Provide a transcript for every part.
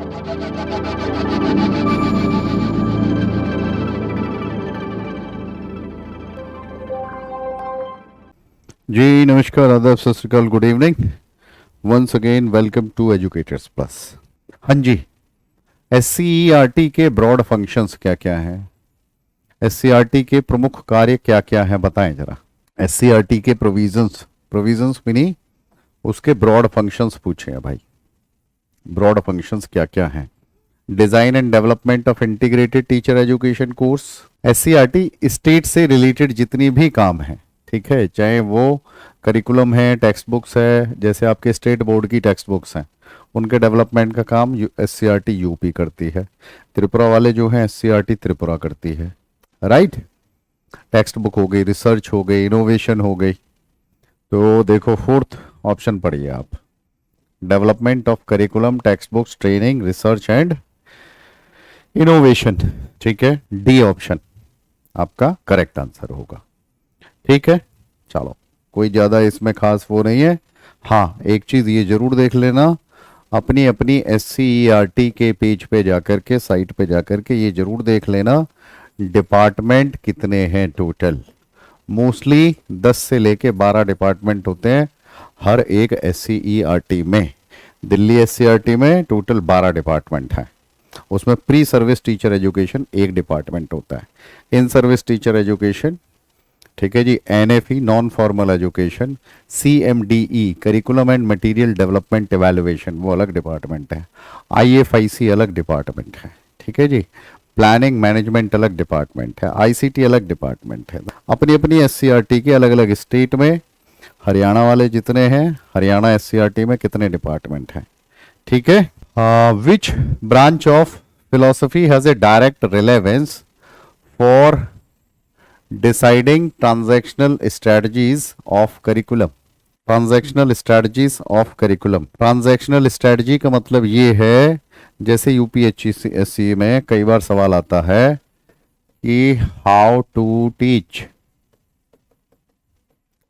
जी नमस्कार, आदाब, सत श्री अकाल, good evening. Once again welcome to educators plus. हाँ जी, एससीईआरटी के ब्रॉड फंक्शंस क्या क्या हैं, एससीईआरटी के प्रमुख कार्य क्या क्या हैं, बताएं जरा। एससीईआरटी के प्रोविजंस, प्रोविजंस भी नहीं, उसके ब्रॉड फंक्शंस पूछे हैं भाई। ब्रॉड फंक्शंस क्या क्या हैं? Design and development of integrated teacher education course. SCERT state से रिलेटेड जितनी भी काम है, ठीक है, चाहे वो करिकुलम है, टेक्स्ट बुक्स है, जैसे आपके स्टेट बोर्ड की टेक्स्ट बुक्स हैं, उनके डेवलपमेंट का काम एससीईआरटी यूपी करती है। त्रिपुरा वाले जो हैं एससीईआरटी त्रिपुरा करती है, राइट। टेक्स्ट बुक हो गई, रिसर्च हो गई, इनोवेशन हो गई। तो देखो फोर्थ ऑप्शन पढ़िए आप, development of curriculum, text books, training, research and innovation, ठीक है, डी ऑप्शन आपका करेक्ट आंसर होगा। ठीक है, चलो कोई ज़्यादा इसमें खास वो नहीं है। हाँ, एक चीज़ ये जरूर देख लेना, अपनी अपनी एससीईआरटी के पेज पे जाकर के, साइट पे जाकर के ये जरूर देख लेना डिपार्टमेंट कितने हैं टोटल। मोस्टली 10 से लेके 12 डिपार्टमेंट होते हैं हर एक एससीईआरटी में। दिल्ली एससीईआरटी में टोटल 12 डिपार्टमेंट हैं। उसमें प्री सर्विस टीचर एजुकेशन एक डिपार्टमेंट होता है, इन सर्विस टीचर एजुकेशन, ठीक है जी, NFE non formal education, CMDE curriculum and material development evaluation वो अलग डिपार्टमेंट है, आईएफआईसी अलग डिपार्टमेंट है, ठीक है जी, प्लानिंग मैनेजमेंट अलग डिपार्टमेंट है, आईसीटी अलग डिपार्टमेंट है। अपनी अपनी एससीईआरटी के अलग अलग स्टेट में, हरियाणा वाले जितने हैं, हरियाणा एससीईआरटी में कितने डिपार्टमेंट हैं, ठीक है। Which branch of philosophy has a direct relevance for deciding transactional strategies of curriculum. Transactional strategies of curriculum, transactional strategy का मतलब ये है, जैसे यूपीएससी में कई बार सवाल आता है कि हाउ टू टीच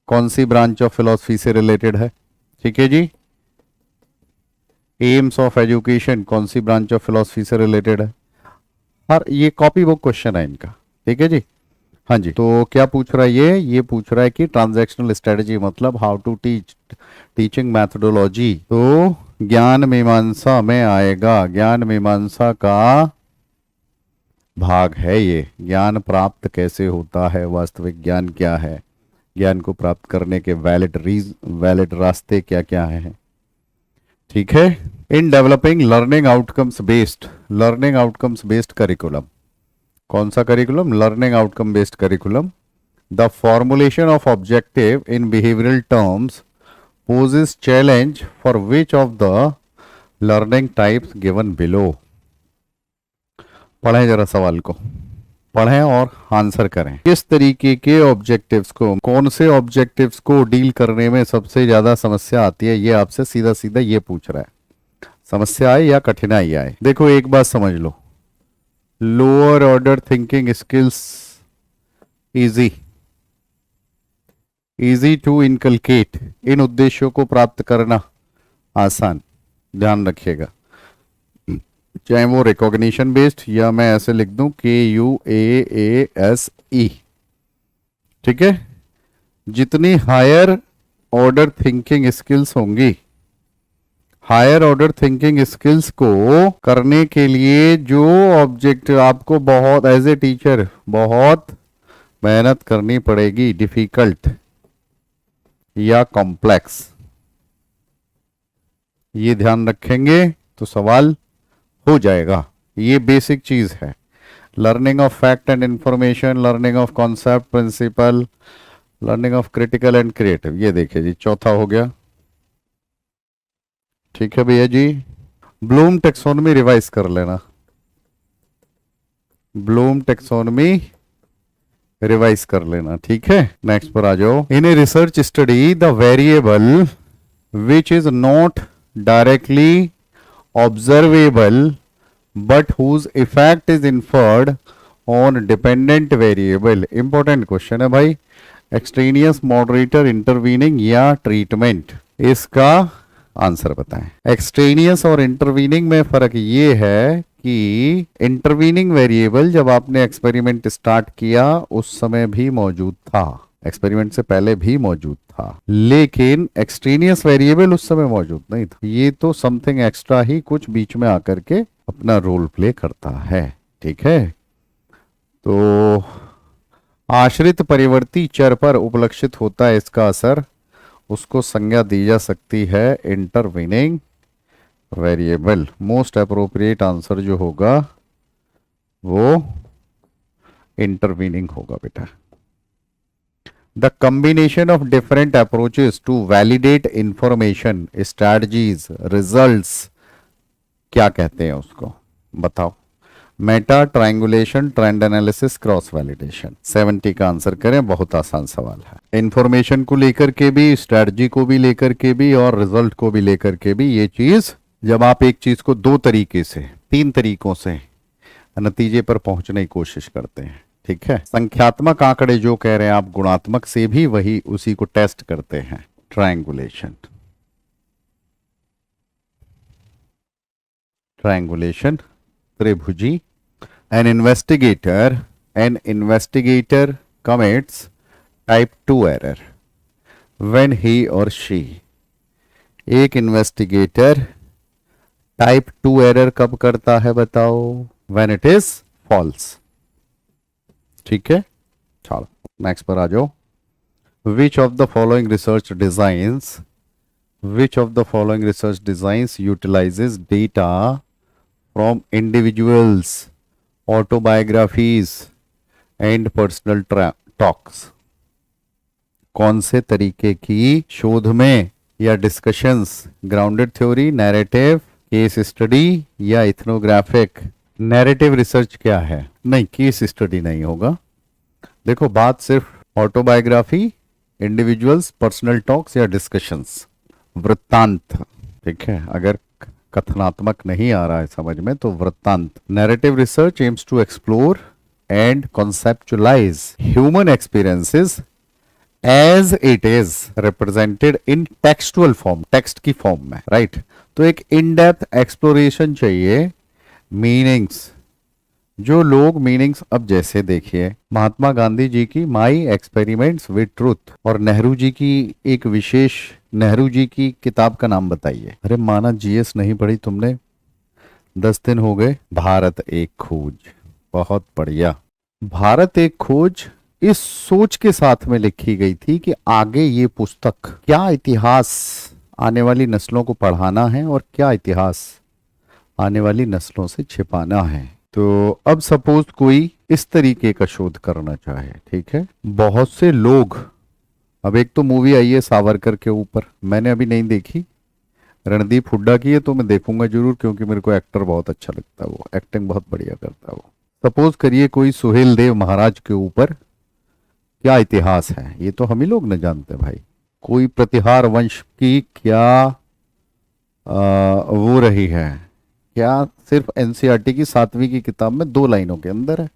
कौन सी ब्रांच ऑफ फिलोसफी से रिलेटेड है, ठीक है जी। एम्स ऑफ एजुकेशन कौन सी ब्रांच ऑफ फिलोसफी से रिलेटेड है। हर ये कॉपी बुक क्वेश्चन है इनका, ठीक है जी। हाँ जी, तो क्या पूछ रहा है ये पूछ रहा है कि ट्रांजैक्शनल स्ट्रेटजी मतलब how to teach, teaching methodology. तो ज्ञान मीमांसा में आएगा, ज्ञान मीमांसा का भाग है ये। ज्ञान प्राप्त कैसे होता है, वास्तविक ज्ञान क्या है, ज्ञान को प्राप्त करने के वैलिड रास्ते क्या क्या हैं, ठीक है। In developing learning outcomes based curriculum, कौन सा curriculum, learning outcome based curriculum. The formulation of objective in behavioural terms poses challenge for which of the learning types given below. पढ़ें जरा सवाल को, पढ़ें और आंसर करें। किस तरीके के ऑब्जेक्टिव्स को, कौन से ऑब्जेक्टिव्स को डील करने में सबसे ज्यादा समस्या आती है, ये आपसे सीधा सीधा ये पूछ रहा है। समस्या आए या कठिनाई आए, देखो एक बात समझ लो, lower order thinking skills easy to inculcate, इन उद्देश्यों को प्राप्त करना आसान, ध्यान रखिएगा, चाहे वो रिकॉग्निशन बेस्ड या मैं ऐसे लिख दूं KUAASE, ठीक है। जितनी हायर ऑर्डर थिंकिंग स्किल्स होंगी, हायर ऑर्डर थिंकिंग स्किल्स को करने के लिए जो ऑब्जेक्टिव आपको बहुत एज ए टीचर बहुत मेहनत करनी पड़ेगी, डिफिकल्ट या कॉम्प्लेक्स, ये ध्यान रखेंगे तो सवाल हो जाएगा। ये बेसिक चीज है, learning of fact and information, learning of concept principle, learning of critical and creative. ये देखिए जी, चौथा हो गया, ठीक है भैया जी। ब्लूम टेक्सोनमी रिवाइज कर लेना, ब्लूम टेक्सोनमी रिवाइज कर लेना, ठीक है। नेक्स्ट पर आ जाओ। In a research study the variable which is not directly observable but whose effect is inferred on dependent variable। important question है भाई, extraneous moderator intervening या treatment, इसका आंसर बताएं। एक्सट्रेनियस और इंटरवीनिंग में फर्क ये है कि इंटरवीनिंग वेरिएबल जब आपने एक्सपेरिमेंट स्टार्ट किया उस समय भी मौजूद था, एक्सपेरिमेंट से पहले भी मौजूद था, लेकिन एक्सट्रेनियस वेरिएबल उस समय मौजूद नहीं था। ये तो समथिंग एक्स्ट्रा ही कुछ बीच में आकर के अपना रोल प्ले करता है। ठीक है, तो आश्रित परिवर्ती चर पर उपलक्षित होता है इसका असर, उसको संज्ञा दी जा सकती है intervening variable. Most appropriate answer जो होगा वो इंटरवीनिंग होगा बेटा। The combination of different approaches to validate information, strategies, results, क्या कहते हैं उसको बताओ। Meta, triangulation, trend analysis, cross validation. 70 का आंसर करें, बहुत आसान सवाल है। इंफॉर्मेशन को लेकर के भी, स्ट्रैटेजी को भी लेकर के भी और रिजल्ट को भी लेकर के भी, ये चीज जब आप एक चीज को दो तरीके से, तीन तरीकों से नतीजे पर पहुंचने की कोशिश करते हैं, ठीक है। संख्यात्मक आंकड़े जो कह रहे हैं आप, गुणात्मक से भी वही उसी को टेस्ट करते हैं। ट्रायंगुलेशन, ट्रायंगुलेशन, त्रिभुजी। An investigator commits type 2 error when he or she, एक इन्वेस्टिगेटर टाइप 2 एरर कब करता है बताओ? when it is false। ठीक है, चलो नेक्स्ट पर आ जाओ। which of the following research designs utilizes data from individuals, autobiographies and personal talks? कौन से तरीके की शोध में या discussions, grounded theory, narrative, case study या इथनोग्राफिक? नैरेटिव रिसर्च क्या है? नहीं, केस स्टडी नहीं होगा। देखो, बात सिर्फ ऑटोबायोग्राफी, इंडिविजुअल्स, पर्सनल टॉक्स या डिस्कशंस, वृत्तांत। ठीक है, अगर कथनात्मक नहीं आ रहा है समझ में तो वृत्तांत। Narrative research aims to explore and conceptualise human experiences as it is represented in textual form, text की फॉर्म में, राइट। तो एक इन डेप्थ एक्सप्लोरेशन चाहिए मीनिंग्स, जो लोग मीनिंग्स, अब जैसे देखिए महात्मा गांधी जी की माई एक्सपेरिमेंट्स विद ट्रूथ और नेहरू जी की एक विशेष, नेहरू जी की किताब का नाम बताइए। अरे माना जीएस नहीं पढ़ी तुमने, 10 दिन हो गए। भारत एक खोज, बहुत बढ़िया। भारत एक खोज इस सोच के साथ में लिखी गई थी कि आगे ये पुस्तक क्या इतिहास आने वाली नस्लों को पढ़ाना है और क्या इतिहास आने वाली नस्लों से छिपाना है। तो अब सपोज कोई इस तरीके का शोध करना चाहे, ठीक है, बहुत से लोग, अब एक तो मूवी आई है सावरकर के ऊपर, मैंने अभी नहीं देखी, रणदीप हुड्डा की है, तो मैं देखूंगा जरूर क्योंकि मेरे को एक्टर बहुत अच्छा लगता है, वो एक्टिंग बहुत बढ़िया करता है वो। सपोज करिए कोई सुहेल देव महाराज के ऊपर क्या इतिहास है, ये तो हम ही लोग न जानते भाई। कोई प्रतिहार वंश की क्या वो रही है, क्या सिर्फ एनसीईआरटी की 7वीं की किताब में 2 लाइनों के अंदर है,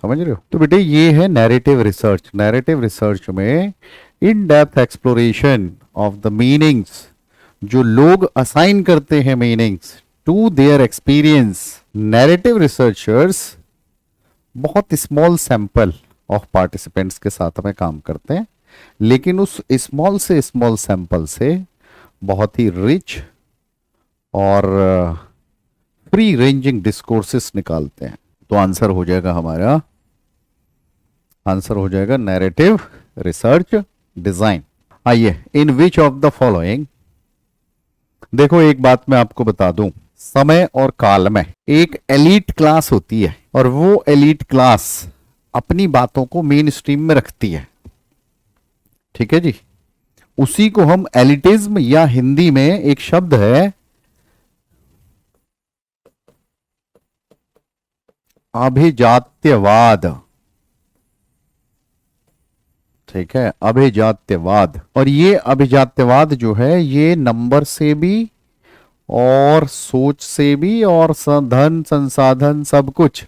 समझ रहे हो। तो बेटे ये है नैरेटिव रिसर्च। नैरेटिव रिसर्च में in depth exploration of the meanings, जो लोग असाइन करते हैं meanings to their experience. Narrative researchers बहुत स्मॉल सैंपल ऑफ पार्टिसिपेंट्स के साथ में काम करते हैं, लेकिन उस स्मॉल से स्मॉल सैंपल से बहुत ही रिच और फ्री रेंजिंग डिस्कोर्सेस निकालते हैं। तो आंसर हो जाएगा हमारा, आंसर हो जाएगा नैरेटिव रिसर्च डिजाइन। आइए, in which of the following, देखो एक बात मैं आपको बता दूं, समय और काल में एक एलीट क्लास होती है और वो एलीट क्लास अपनी बातों को मेन स्ट्रीम में रखती है, ठीक है जी। उसी को हम एलिटिज्म, या हिंदी में एक शब्द है अभिजात्यवाद, ठीक है, अभिजात्यवाद। और ये अभिजात्यवाद जो है ये नंबर से भी और सोच से भी और धन संसाधन सब कुछ,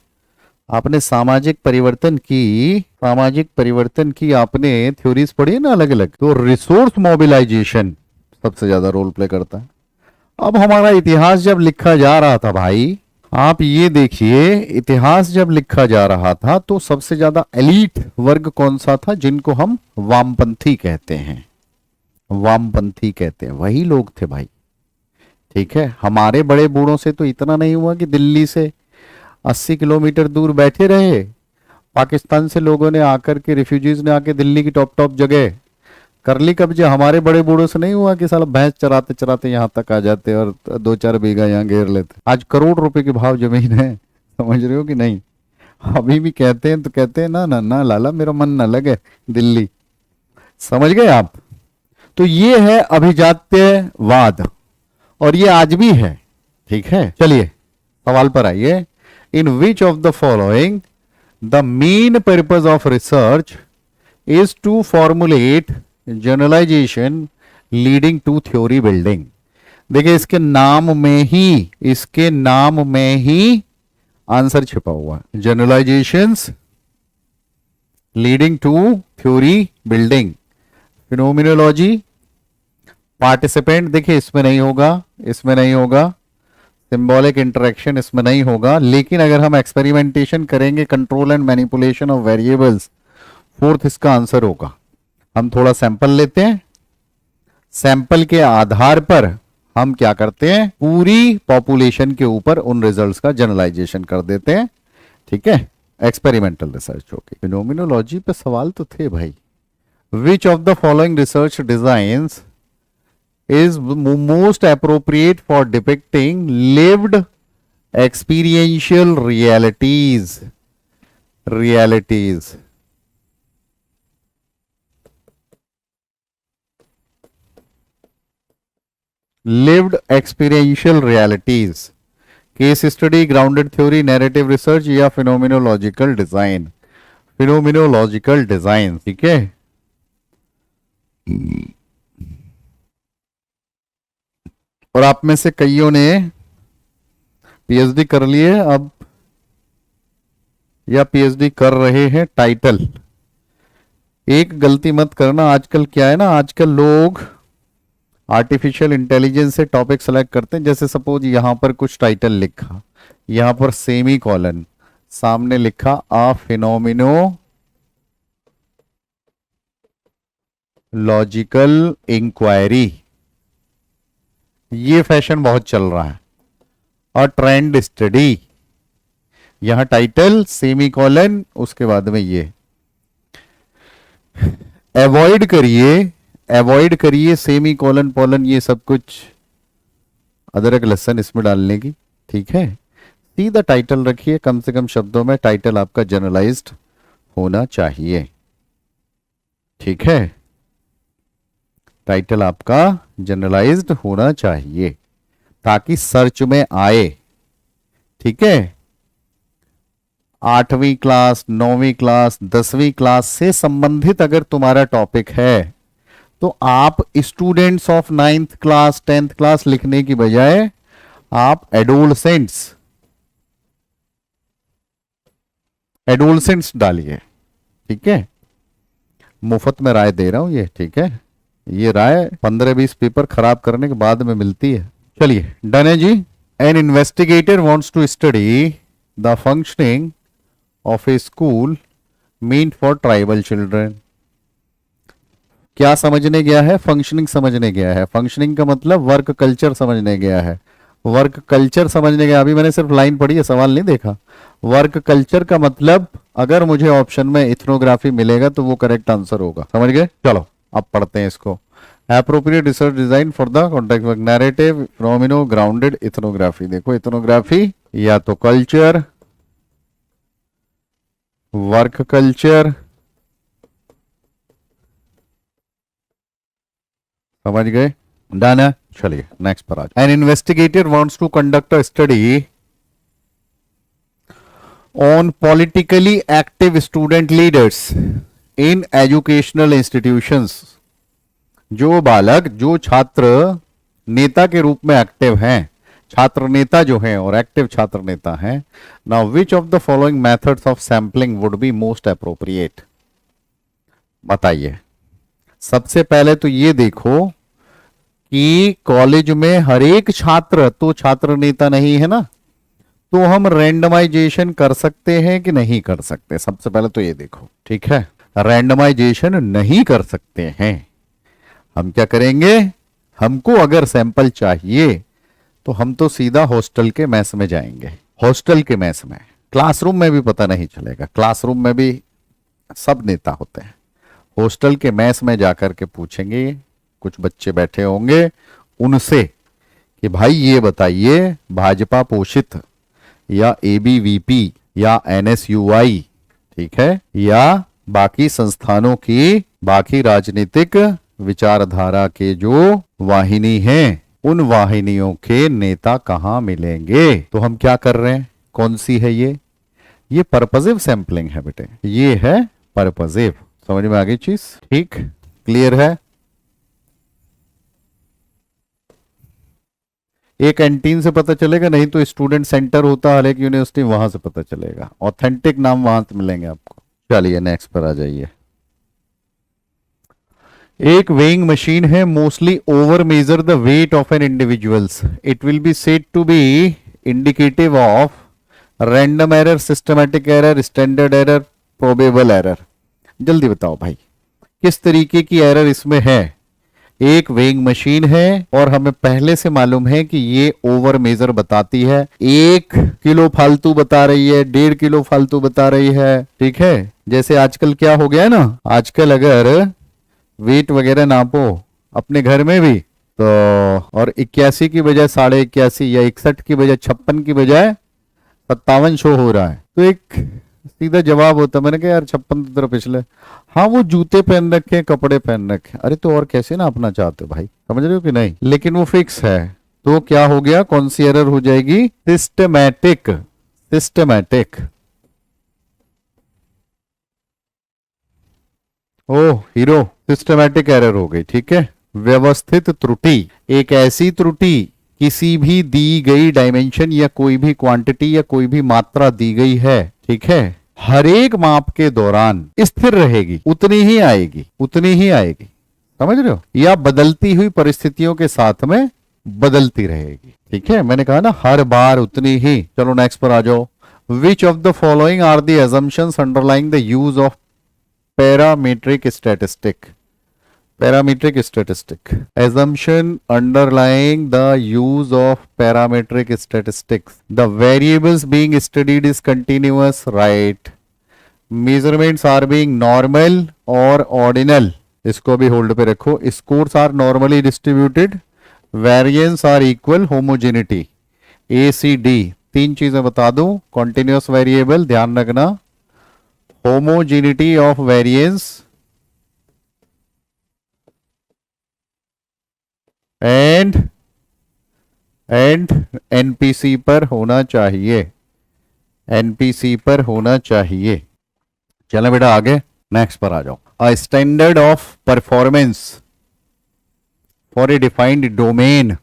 आपने सामाजिक परिवर्तन की आपने थ्योरीज पढ़ी है ना अलग अलग, तो रिसोर्स मोबिलाइजेशन सबसे ज्यादा रोल प्ले करता है। अब हमारा इतिहास जब लिखा जा रहा था भाई, आप ये देखिए, इतिहास जब लिखा जा रहा था तो सबसे ज्यादा एलीट वर्ग कौन सा था? जिनको हम वामपंथी कहते हैं, वामपंथी कहते हैं, वही लोग थे भाई। ठीक है, हमारे बड़े बूढ़ों से तो इतना नहीं हुआ कि दिल्ली से 80 किलोमीटर दूर बैठे रहे, पाकिस्तान से लोगों ने आकर के, रिफ्यूजीज ने आके दिल्ली की टॉप टॉप जगह कर ली कब्जे। हमारे बड़े बूढ़ों से नहीं हुआ कि साला भैंस चराते चराते यहाँ तक आ जाते और 2-4 बीघा यहाँ घेर लेते। आज करोड़ रुपए के भाव जमीन है, समझ रहे हो कि नहीं? अभी भी कहते हैं तो कहते हैं ना ना ना लाला, मेरा मन ना लगे दिल्ली। समझ गए आप? तो ये है अभिजात्यवाद, और ये आज भी है। ठीक है, चलिए सवाल पर आइए। In which of the following the main purpose of research is to formulate generalization leading to theory building. देखिए इसके नाम में ही, इसके नाम में ही आंसर छिपा हुआ है, generalisations leading to theory building. Phenomenology, participant, देखिए इसमें नहीं होगा, इसमें नहीं होगा, सिंबॉलिक इंटरेक्शन इसमें नहीं होगा, लेकिन अगर हम एक्सपेरिमेंटेशन करेंगे, control and manipulation of variables, fourth इसका आंसर होगा। हम थोड़ा सैंपल लेते हैं, सैंपल के आधार पर हम क्या करते हैं, पूरी पॉपुलेशन के ऊपर उन रिजल्ट्स का जनरलाइजेशन कर देते हैं। ठीक है, एक्सपेरिमेंटल रिसर्च होगी। फिनोमिनोलॉजी पे सवाल तो थे भाई। विच of the following research designs is most appropriate for depicting lived experiential realities? Lived experiential realities, case study, grounded theory, narrative research या phenomenological design? phenomenological design, ठीक है। और आप में से कईयों ने पीएचडी कर लिए अब, या पीएचडी कर रहे हैं। टाइटल, एक गलती मत करना। आजकल क्या है ना, आजकल लोग आर्टिफिशियल इंटेलिजेंस से टॉपिक सेलेक्ट करते हैं। जैसे सपोज यहां पर कुछ टाइटल लिखा, यहां पर सेमी कॉलन, सामने लिखा अ फिनोमिनोलॉजिकल इंक्वायरी, ये फैशन बहुत चल रहा है। और ट्रेंड स्टडी, यहां टाइटल सेमी कॉलन, उसके बाद में ये। अवॉइड करिए, अवॉइड करिए सेमी कॉलन पोलन, ये सब कुछ अदरक लहसन इसमें डालने की। ठीक है, सीधा टाइटल रखिए, कम से कम शब्दों में टाइटल आपका जनरलाइज्ड होना चाहिए। ठीक है, टाइटल आपका जनरलाइज्ड होना चाहिए ताकि सर्च में आए। ठीक है, 8वीं क्लास, 9वीं क्लास, 10वीं क्लास से संबंधित अगर तुम्हारा टॉपिक है तो आप students of 9th class, 10th class लिखने की बजाय आप एडोलसेंट्स डालिए। ठीक है, मुफ्त में राय दे रहा हूं ये। ठीक है, ये राय 15-20 पेपर खराब करने के बाद में मिलती है। चलिए डन है जी। An investigator wants to study the functioning of a school meant for tribal children. क्या समझने गया है? फंक्शनिंग समझने गया है। फंक्शनिंग का मतलब वर्क कल्चर समझने गया है। वर्क कल्चर समझने गया, अभी मैंने सिर्फ लाइन पढ़ी है, सवाल नहीं देखा। वर्क कल्चर का मतलब अगर मुझे ऑप्शन में इथनोग्राफी मिलेगा तो वो करेक्ट आंसर होगा। समझ गए? चलो अब पढ़ते हैं इसको। Appropriate research design for the context work, narrative, phenomenon, grounded, ethnography. देखो इथनोग्राफी या तो कल्चर, वर्क कल्चर, समझ गए? डन है। चलिए नेक्स्ट पर आज। An investigator wants to conduct a study on politically active student leaders in educational institutions. जो बालक, जो छात्र नेता के रूप में एक्टिव हैं, छात्र नेता जो हैं और एक्टिव छात्र नेता हैं। Now which of the following methods of sampling would be most appropriate? बताइए। सबसे पहले तो ये देखो कि कॉलेज में हर एक छात्र तो छात्र नेता नहीं है ना, तो हम रैंडमाइजेशन कर सकते हैं कि नहीं कर सकते? सबसे पहले तो ये देखो, ठीक है, रैंडमाइजेशन नहीं कर सकते हैं। हम क्या करेंगे, हमको अगर सैंपल चाहिए तो हम तो सीधा हॉस्टल के मेस में जाएंगे। हॉस्टल के मेस में, क्लासरूम में भी पता नहीं चलेगा, क्लासरूम में भी सब नेता होते हैं। हॉस्टल के मेस में जाकर के पूछेंगे, कुछ बच्चे बैठे होंगे उनसे कि भाई ये बताइए, भाजपा पोषित या एबीवीपी या एनएसयूआई, ठीक है, या बाकी संस्थानों की बाकी राजनीतिक विचारधारा के जो वाहिनी हैं, उन वाहिनियों के नेता कहां मिलेंगे? तो हम क्या कर रहे हैं, कौन सी है ये पर्पजिव सैंपलिंग है बेटे, ये है पर्पजिव। समझ में आ गई चीज? ठीक, क्लियर है? एक कैंटीन से पता चलेगा, नहीं तो स्टूडेंट सेंटर होता है हर एक यूनिवर्सिटी, वहां से पता चलेगा, ऑथेंटिक नाम वहां से मिलेंगे आपको। चलिए नेक्स्ट पर आ जाइए। एक वेइंग मशीन है, mostly over measure the weight of an individuals, it will be said to be indicative of random error, systematic error, standard error, probable error. जल्दी बताओ भाई, किस तरीके की एरर इसमें है? एक वेइंग मशीन है और हमें पहले से मालूम है कि ये ओवर मेजर बताती है, 1 किलो फालतू बता रही है, 1.5 किलो फालतू बता रही है, ठीक है। जैसे आजकल क्या हो गया है ना, आजकल अगर वेट वगैरह नापो अपने घर में भी तो, और 81 की बजाय 81.5 या 61 की बजाय 56 की बजाय 57 शो हो रहा है, तो एक सीधा जवाब होता, मैंने कहा यार 56 तो तेरा पिछले, हाँ वो जूते पहन रखे, कपड़े पहन रखे, अरे तो और कैसे ना अपना चाहते हो भाई, समझ रहे हो कि नहीं, लेकिन वो फिक्स है। तो क्या हो गया, कौन सी एरर हो जाएगी? Systematic, systematic. Oh hero, systematic error हो गई, ठीक है। व्यवस्थित त्रुटि, एक ऐसी त्रुटि किसी भी दी गई डायमेंशन या कोई भी क्वांटिटी या कोई भी मात्रा दी गई है, ठीक है, हर एक माप के दौरान स्थिर रहेगी, उतनी ही आएगी, उतनी ही आएगी, समझ रहे हो, या बदलती हुई परिस्थितियों के साथ में बदलती रहेगी, ठीक है। मैंने कहा ना हर बार उतनी ही। चलो नेक्स्ट पर आ जाओ। Which of the following are the assumptions underlying the use of parametric statistic? Parametric statistic. Assumption underlying the use of parametric statistics. The variables being studied is continuous, right? Measurements are being normal or ordinal. इसको भी hold पे रखो। Scores are normally distributed. Variance are equal. Homogeneity. A, C, D. 3 चीजें बता दूं। Continuous variable ध्यान रखना। Homogeneity of variance and NPC पर होना चाहिए, एनपीसी पर होना चाहिए। चलो बेटा आगे नेक्स्ट पर आ जाओ। A standard of performance for a defined domain.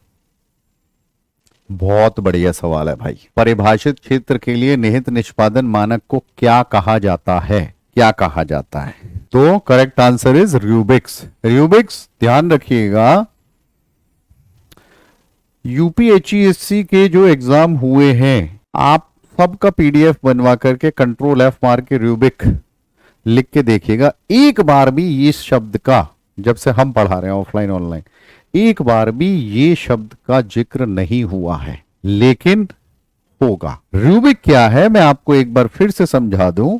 बहुत बढ़िया सवाल है भाई। परिभाषित क्षेत्र के लिए निहित निष्पादन मानक को क्या कहा जाता है? क्या कहा जाता है? तो correct answer is Rubik's. Rubik's ध्यान रखिएगा, यूपीएचईएससी के जो एग्जाम हुए हैं, आप सबका पीडीएफ बनवा करके कंट्रोल एफ मार के रूबिक लिख के देखिएगा। एक बार भी इस शब्द का, जब से हम पढ़ा रहे हैं ऑफलाइन ऑनलाइन, एक बार भी ये शब्द का जिक्र नहीं हुआ है, लेकिन होगा। रूबिक क्या है मैं आपको एक बार फिर से समझा दूं,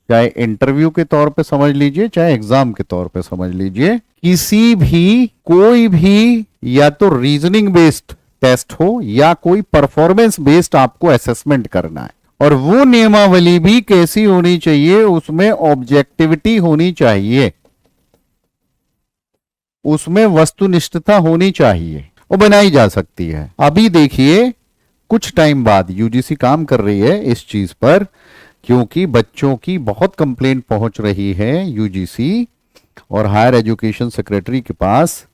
चाहे इंटरव्यू के तौर पे समझ लीजिए, चाहे एग्जाम के तौर पे समझ लीजिए। किसी भी कोई भी या तो रीजनिंग बेस्ड टेस्ट हो या कोई परफॉर्मेंस बेस्ड आपको असेसमेंट करना है, और वो नियमावली भी कैसी होनी चाहिए, उसमें ऑब्जेक्टिविटी होनी चाहिए, उसमें वस्तुनिष्ठता होनी चाहिए, वो बनाई जा सकती है। अभी देखिए कुछ टाइम बाद यूजीसी काम कर रही है इस चीज पर, क्योंकि बच्चों की बहुत कंप्लेंट पहुंच रही है यूजीसी और हायर एजुकेशन सेक्रेटरी के पास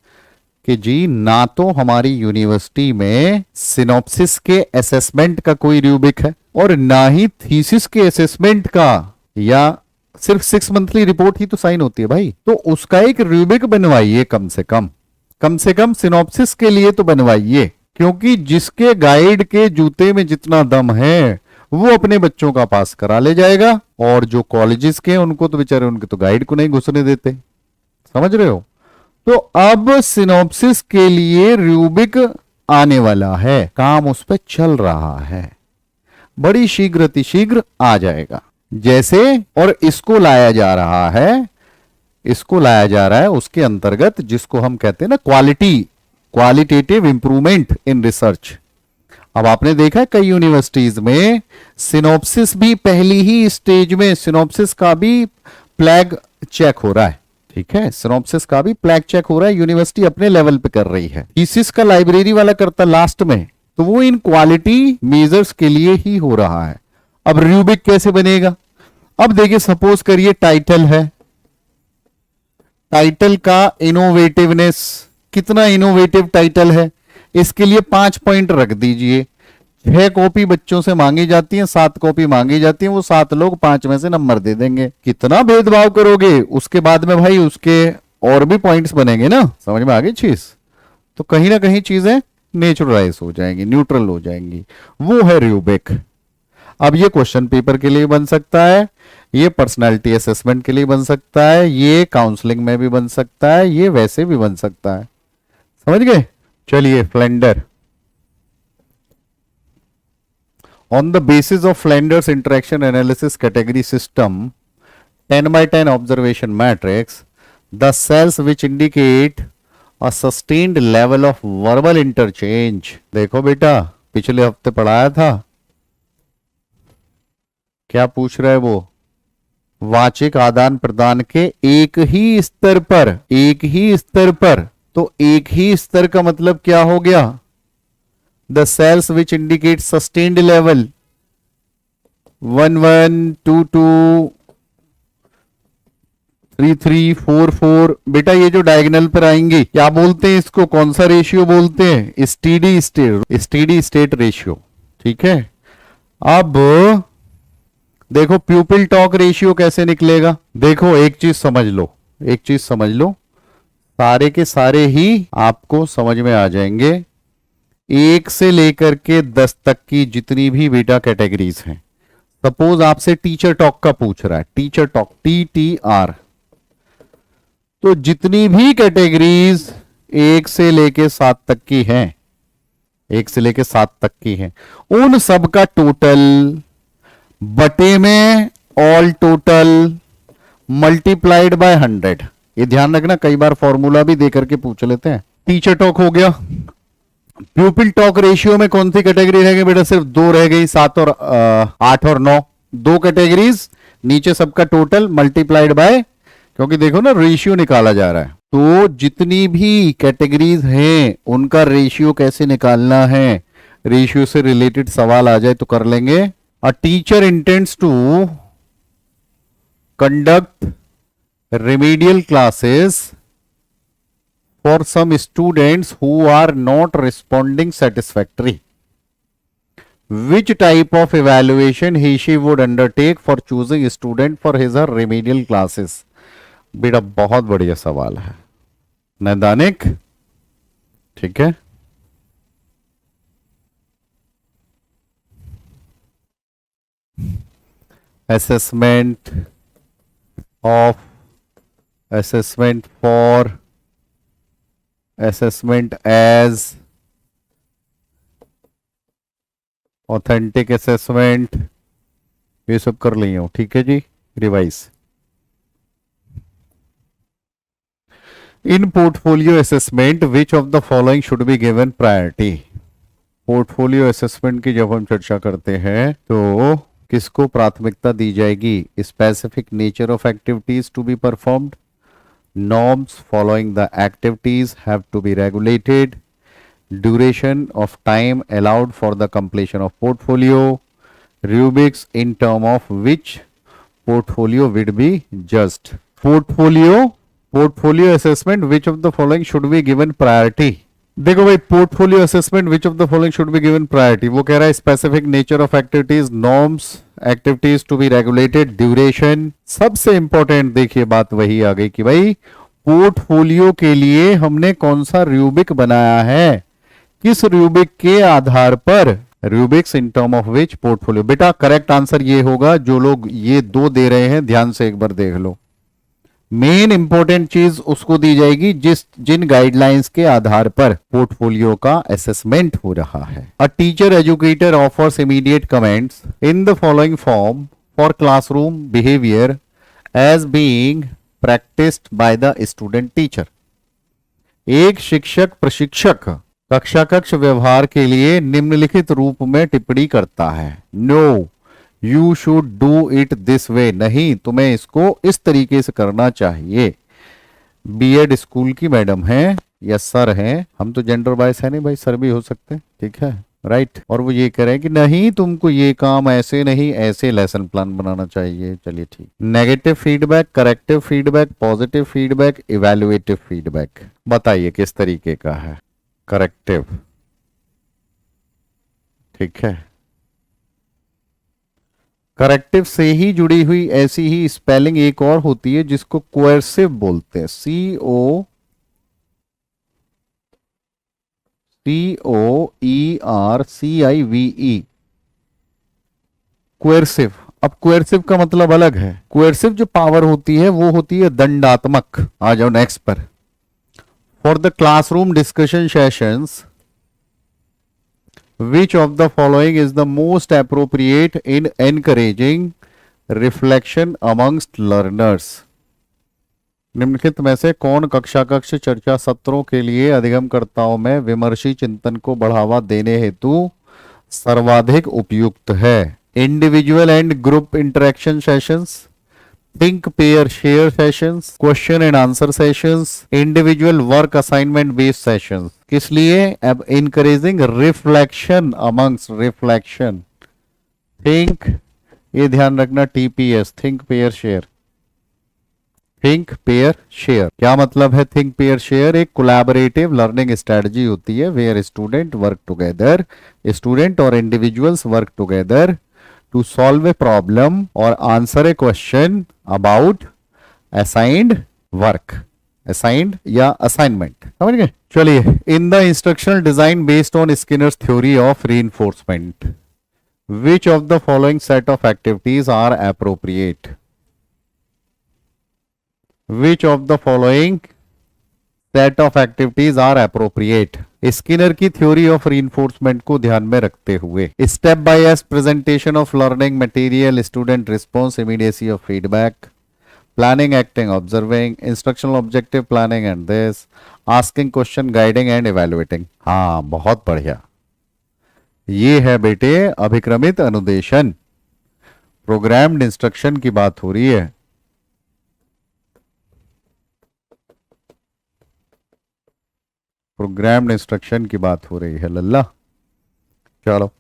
कि जी ना तो हमारी यूनिवर्सिटी में सिनॉप्सिस के असेसमेंट का कोई रूबिक है और ना ही थीसिस के असेसमेंट का, या सिर्फ 6 मंथली रिपोर्ट ही तो साइन होती है भाई, तो उसका एक रूबिक बनवाइए कम से कम, कम से कम सिनॉप्सिस के लिए तो बनवाइए, क्योंकि जिसके गाइड के जूते में जितना दम है वो अपने बच्चों का पास करा ले जाएगा, और जो कॉलेजेस के हैं उनको तो बेचारे उनके तो गाइड को नहीं घुसने देते। समझ रहे हो? तो अब सिनॉप्सिस के लिए रूबिक आने वाला है, काम उस पर चल रहा है, बड़ी शीघ्र अतिशीघ्र आ जाएगा। जैसे और इसको लाया जा रहा है, इसको लाया जा रहा है उसके अंतर्गत जिसको हम कहते हैं ना क्वालिटेटिव इंप्रूवमेंट इन रिसर्च। अब आपने देखा है कई यूनिवर्सिटीज में सिनॉप्सिस भी पहली ही स्टेज में, सिनॉप्सिस का भी प्लैग चेक हो रहा है। ठीक है, सिनॉप्सिस का भी प्लैग चेक हो रहा है, यूनिवर्सिटी अपने लेवल पे कर रही है। थीसिस का लाइब्रेरी वाला करता लास्ट में, तो वो इन क्वालिटी मेजर्स के लिए ही हो रहा है। अब रूबिक कैसे बनेगा? अब देखिए, सपोज करिए टाइटल है, टाइटल का इनोवेटिवनेस, कितना इनोवेटिव टाइटल है, इसके लिए 5 पॉइंट रख दीजिए। 6 कॉपी बच्चों से मांगी जाती है, 7 कॉपी मांगी जाती है, वो 7 लोग 5 में से नंबर दे देंगे। कितना भेदभाव करोगे? उसके बाद में भाई उसके और भी पॉइंट्स बनेंगे ना। समझ में आ गई चीज? तो कहीं ना कहीं चीजें नेचुरलाइज हो जाएंगी, न्यूट्रल हो जाएंगी, वो है रूबिक। अब ये क्वेश्चन पेपर के लिए बन सकता है, ये पर्सनालिटी असेसमेंट के लिए बन सकता है, ये काउंसलिंग में भी बन सकता है, ये वैसे भी बन सकता है। समझ गए? चलिए, Flander. On the basis of Flanders interaction analysis category system 10 by 10 observation matrix, the cells which indicate a sustained level of verbal interchange, देखो बेटा पिछले हफ्ते पढ़ाया था, क्या पूछ रहा है वो? वाचिक आदान प्रदान के एक ही स्तर पर, एक ही स्तर पर, तो एक ही स्तर का मतलब क्या हो गया? The cells which indicate sustained level 1 1 2 2 3 3 4 4। बेटा ये जो डायगोनल पर आएंगे क्या बोलते हैं इसको? कौन सा रेशियो बोलते हैं? Steady state ratio. ठीक है, अब देखो प्यूपिल टॉक रेशियो कैसे निकलेगा। देखो एक चीज समझ लो, एक चीज समझ लो, सारे के सारे ही आपको समझ में आ जाएंगे। 1 से लेकर के 10 तक की जितनी भी बेटा कैटेगरीज हैं, सपोज आपसे टीचर टॉक का पूछ रहा है, टीचर टॉक TTR, तो जितनी भी कैटेगरीज 1 से लेके 7 तक की हैं, 1 से लेके 7 तक की हैं, उन सब का टोटल बटे में ऑल टोटल मल्टीप्लाइड बाय 100। ये ध्यान रखना, कई बार फॉर्मूला भी देकर के पूछ लेते हैं। टीचर टॉक हो गया। प्यूपिल टॉक रेशियो में कौन सी कैटेगरी रह गई बेटा? सिर्फ 2 रह गई, 7 और 8 और 9, 2 कैटेगरीज, नीचे सबका टोटल मल्टीप्लाइड बाय, क्योंकि देखो ना रेशियो निकाला जा रहा है, तो जितनी भी कैटेगरीज हैं उनका रेशियो कैसे निकालना है, रेशियो से रिलेटेड सवाल आ जाए तो कर लेंगे। A teacher intends to conduct remedial classes for some students who are not responding satisfactory. Which type of evaluation she would undertake for choosing student for his or remedial classes? बेटा बहुत बढ़िया सवाल है, नैदानिक। ठीक है, assessment as ऑथेंटिक असेसमेंट, ये सब कर लिए हो। ठीक है जी, revise. In portfolio assessment which of the following should be given priority. Portfolio assessment की जब हम चर्चा करते हैं तो किसको प्राथमिकता दी जाएगी? Specific nature of activities to be performed, norms following the activities have to be regulated, duration of time allowed for the completion of portfolio, rubrics in term of which portfolio would be judged. Portfolio assessment, which of the following should be given priority? देखो भाई, portfolio assessment which of the following should be given priority, वो कह रहा है specific nature of activities, norms, activities to be regulated, duration. सबसे important देखिए बात वही आ गई कि भाई पोर्टफोलियो के लिए हमने कौन सा रूबिक बनाया है, किस रूबिक के आधार पर, Rubik's in term of which portfolio. बेटा करेक्ट आंसर ये होगा, जो लोग ये दो दे रहे हैं ध्यान से एक बार देख लो, मेन इंपॉर्टेंट चीज उसको दी जाएगी जिन गाइडलाइंस के आधार पर पोर्टफोलियो का असेसमेंट हो रहा है। A teacher educator offers immediate comments in the following form for classroom behaviour as being practised by the student teacher. एक शिक्षक प्रशिक्षक कक्षा कक्ष व्यवहार के लिए निम्नलिखित रूप में टिप्पणी करता है। No you should do it this way, नहीं तुम्हें इसको इस तरीके से करना चाहिए। बीएड स्कूल की मैडम है या सर हैं, हम तो जेंडर बायस है नहीं भाई, सर भी हो सकते हैं, ठीक है राइट। और वो ये कह रहे हैं कि नहीं तुमको ये काम ऐसे नहीं ऐसे लेसन प्लान बनाना चाहिए। चलिए ठीक। Negative feedback, corrective feedback, positive feedback, evaluative feedback, बताइए किस तरीके का है। करेक्टिव, ठीक है। करेक्टिव से ही जुड़ी हुई ऐसी ही स्पेलिंग एक और होती है जिसको कोएर्सिव बोलते हैं, COERCIVE, कोएर्सिव। अब कोएर्सिव का मतलब अलग है। कोएर्सिव जो पावर होती है वो होती है दंडात्मक। आ जाओ नेक्स्ट पर। For the classroom discussion sessions which of the following is the most appropriate in encouraging reflection amongst learners। निम्नलिखित में से कौन कक्षा कक्ष चर्चा सत्रों के लिए अधिगमकर्ताओं में विमर्शी चिंतन को बढ़ावा देने हेतु सर्वाधिक उपयुक्त है। Individual and group interaction sessions, think pair share sessions, question and answer sessions, individual work assignment based sessions. किस लिए? अब encouraging reflection amongst, reflection, think, ये ध्यान रखना, TPS, think pair share. Think pair share क्या मतलब है? थिंक पेयर शेयर एक कोलैबोरेटिव लर्निंग स्ट्रेटजी होती है where student work together, student और individuals work together to solve a problem or answer a question about assigned work, assigned या assignment, समझ गए? चलिए, in the instructional design based on Skinner's theory of reinforcement, which of the following set of activities are appropriate? Which of the following set of activities are appropriate? Skinner की theory of reinforcement को ध्यान में रखते हुए step by S presentation of learning material, student response, immediacy of feedback, planning, acting, observing, instructional objective planning and this, asking question, guiding and evaluating. हाँ बहुत बढ़िया, ये है बेटे अभिक्रमित अनुदेशन, प्रोग्राम्ड इंस्ट्रक्शन की बात हो रही है। प्रोग्राम्ड इंस्ट्रक्शन की बात हो रही है लल्ला। चलो,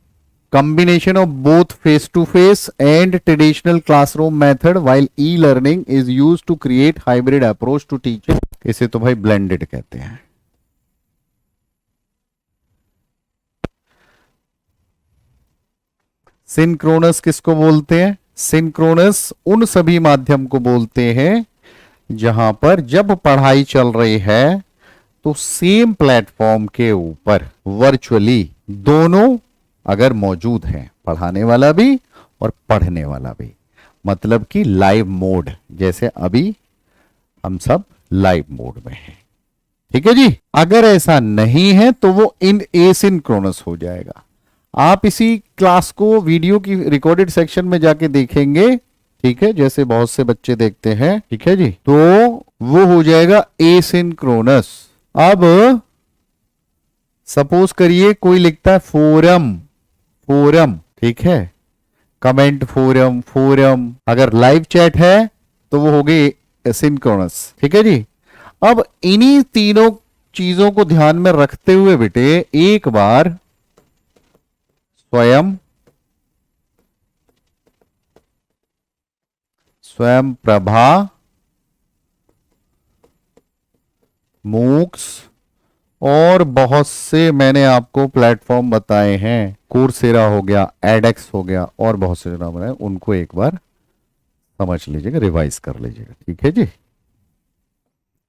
combination of both face to face and traditional classroom method while e-learning is used to create hybrid approach to teaching। इसे तो भाई blended कहते हैं। सिंक्रोनस किसको बोलते हैं? सिंक्रोनस उन सभी माध्यम को बोलते हैं जहां पर जब पढ़ाई चल रही है तो सेम प्लेटफॉर्म के ऊपर वर्चुअली दोनों अगर मौजूद हैं, पढ़ाने वाला भी और पढ़ने वाला भी, मतलब कि लाइव मोड, जैसे अभी हम सब लाइव मोड में हैं। ठीक है जी। अगर ऐसा नहीं है तो वो इन एसिंक्रोनस हो जाएगा। आप इसी क्लास को वीडियो की रिकॉर्डेड सेक्शन में जाके देखेंगे, ठीक है, जैसे बहुत से बच्चे देखते हैं, ठीक है जी, तो वो हो जाएगा एसिंक्रोनस। अब सपोज करिए कोई लिखता है फोरम, फोरम, ठीक है, कमेंट फोरम, फोरम, अगर लाइव चैट है तो वो हो गई एसिंक्रोनस। ठीक है जी। अब इन्हीं तीनों चीजों को ध्यान में रखते हुए बेटे एक बार स्वयं प्रभा, मूक्स और बहुत से मैंने आपको प्लेटफॉर्म बताए हैं, कोर्सेरा हो गया, एडेक्स हो गया और बहुत से नाम बनाए, उनको एक बार समझ लीजिएगा, रिवाइज कर लीजिएगा। ठीक है जी।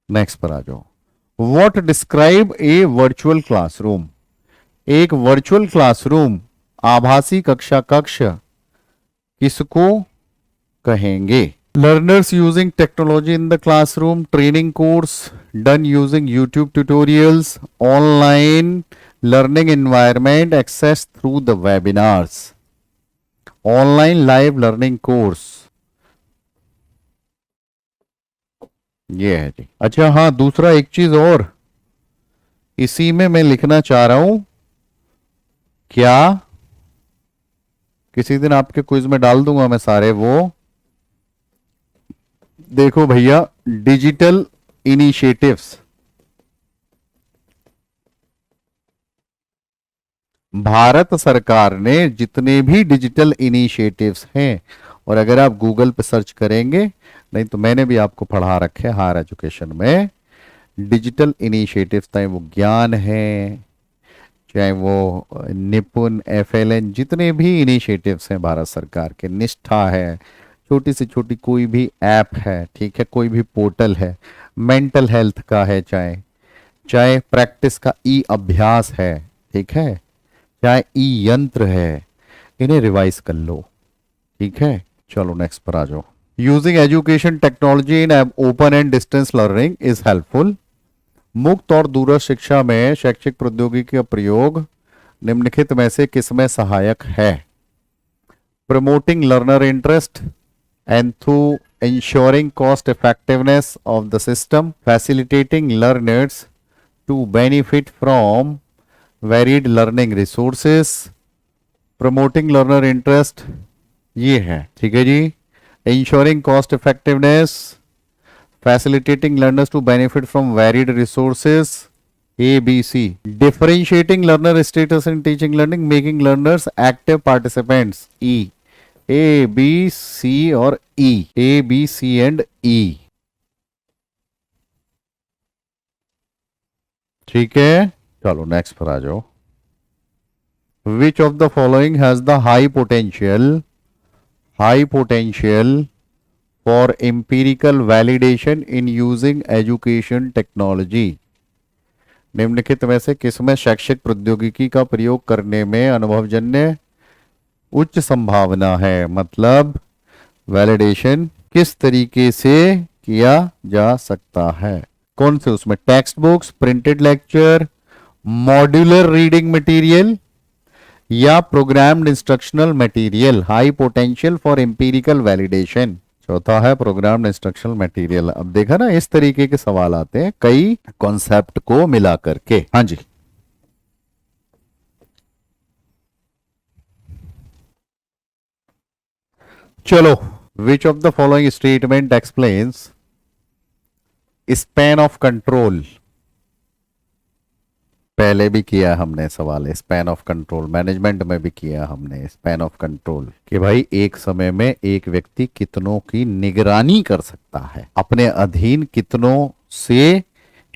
नेक्स्ट पर आ जाओ। What describe a virtual classroom. एक वर्चुअल क्लासरूम, आभासी कक्षा कक्ष किसको कहेंगे? Learners using technology in the classroom, training course done using YouTube tutorials, online learning environment access through the webinars, online live learning course. ये है जी। अच्छा हाँ, दूसरा एक चीज और इसी में मैं लिखना चाह रहा हूं, क्या किसी दिन आपके क्विज में डाल दूंगा मैं सारे वो। देखो भैया, डिजिटल इनिशिएटिव्स, भारत सरकार ने जितने भी डिजिटल इनिशिएटिव्स हैं, और अगर आप गूगल पे सर्च करेंगे, नहीं तो मैंने भी आपको पढ़ा रखे हायर एजुकेशन में, डिजिटल इनिशिएटिव्स, चाहे वो ज्ञान है, चाहे वो निपुण, एफएलएन, जितने भी इनिशिएटिव्स हैं भारत सरकार के, निष्ठा है, छोटी से छोटी कोई भी ऐप है, ठीक है, कोई भी पोर्टल है, मेंटल हेल्थ का है, चाहे चाहे प्रैक्टिस का ई अभ्यास है, ठीक है, चाहे ई यंत्र है, इन्हें रिवाइज कर लो, ठीक है। चलो नेक्स्ट पर आ जाओ। Using education technology in open and distance learning is helpful. मुक्त और दूरस्थ शिक्षा में शैक्षिक प्रौद्योगिकी का प्रयोग निम्नलिखित में से किसमें सहायक है? Promoting learner interest and through ensuring cost effectiveness of the system, facilitating learners to benefit from varied learning resources, promoting learner interest, ये है, ठीक है जी। ensuring cost effectiveness, facilitating learners to benefit from varied resources, A, B, C. differentiating learner status in teaching learning, making learners active participants, E. A B C और E, A B C and ई, ठीक है। चलो next पर आ जाओ। Which of the following has the high potential for empirical validation in using education technology. निम्नलिखित में से किसमें शैक्षिक प्रौद्योगिकी का प्रयोग करने में अनुभवजन्य उच्च संभावना है? मतलब वैलिडेशन किस तरीके से किया जा सकता है? कौन से उसमें? Text books, printed lecture, modular reading material या programmed instructional material. High potential for empirical validation. चौथा है प्रोग्राम्ड इंस्ट्रक्शनल मटेरियल। अब देखा ना, इस तरीके के सवाल आते हैं कई कॉन्सेप्ट को मिला करके। हाँ जी, चलो। विच of the following statement explains span of control. पहले भी किया हमने सवाल, स्पैन ऑफ कंट्रोल मैनेजमेंट में भी किया हमने स्पैन ऑफ कंट्रोल, कि भाई एक समय में एक व्यक्ति कितनों की निगरानी कर सकता है, अपने अधीन कितनों से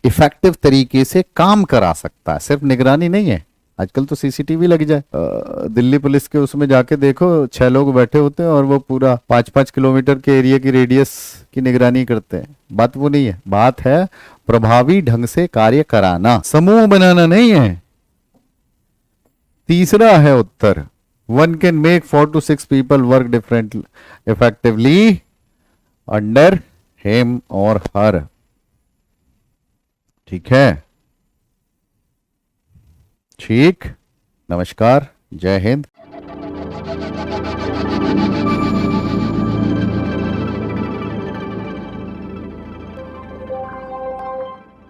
इफेक्टिव तरीके से काम करा सकता है। सिर्फ निगरानी नहीं है, आजकल तो सीसीटीवी लग जाए। दिल्ली पुलिस के उसमें जाके देखो, 6 लोग बैठे होते हैं और वो पूरा 5-5 किलोमीटर के एरिया की रेडियस की निगरानी करते हैं। बात वो नहीं है, बात है प्रभावी ढंग से कार्य कराना, समूह बनाना नहीं है। तीसरा है उत्तर, 1 can make 4 to 6 people work different effectively under him और हर, ठीक है। ठीक, नमस्कार, जय हिंद।